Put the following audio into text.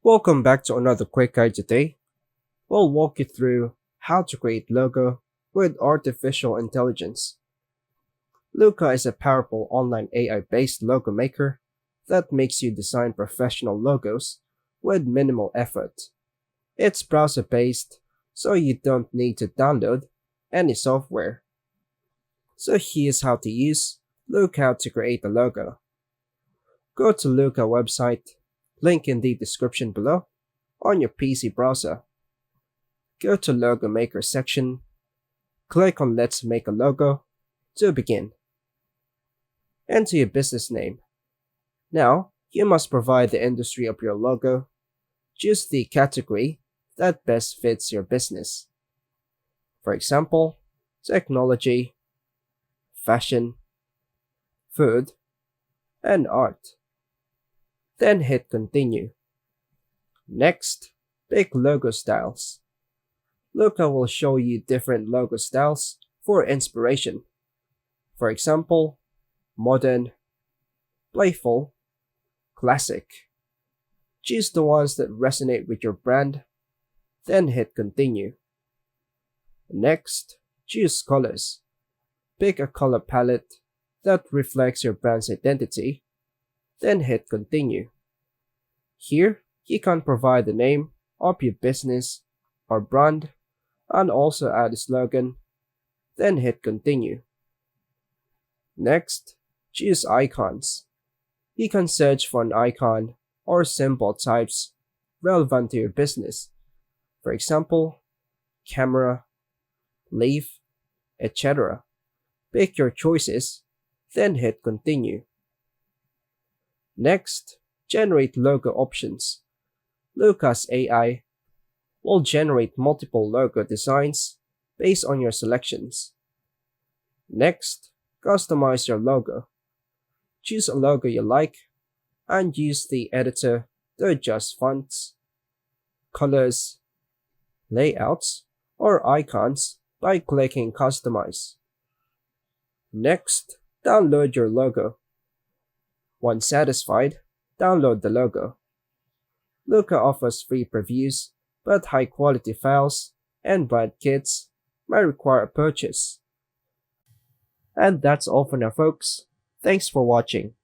Welcome back to another quick guide today. We'll walk you through how to create logo with artificial intelligence. Luca is a powerful online AI-based logo maker that makes you design professional logos with minimal effort. It's browser-based, so you don't need to download any software. So here's how to use Luca to create a logo. Go to Luca website, link in the description below, on your PC browser. Go to Logo Maker section, click on Let's Make a Logo to begin. Enter your business name. Now, you must provide the industry of your logo. Choose the category that best fits your business. For example, technology, fashion, food, and art. Then hit Continue. Next, pick logo styles. Luca will show you different logo styles for inspiration. For example, modern, playful, classic. Choose the ones that resonate with your brand, then hit Continue. Next, choose colors. Pick a color palette that reflects your brand's identity, then hit Continue. Here, you can provide the name of your business or brand and also add a slogan, then hit Continue. Next, choose icons. You can search for an icon or symbol types relevant to your business. For example, camera, leaf, etc. Pick your choices, then hit Continue. Next, generate logo options. Luca's AI will generate multiple logo designs based on your selections. Next, customize your logo. Choose a logo you like and use the editor to adjust fonts, colors, layouts, or icons by clicking Customize. Next, download your logo. Once satisfied, download the logo. Luca offers free previews, but high-quality files and brand kits may require a purchase. And that's all for now, folks. Thanks for watching.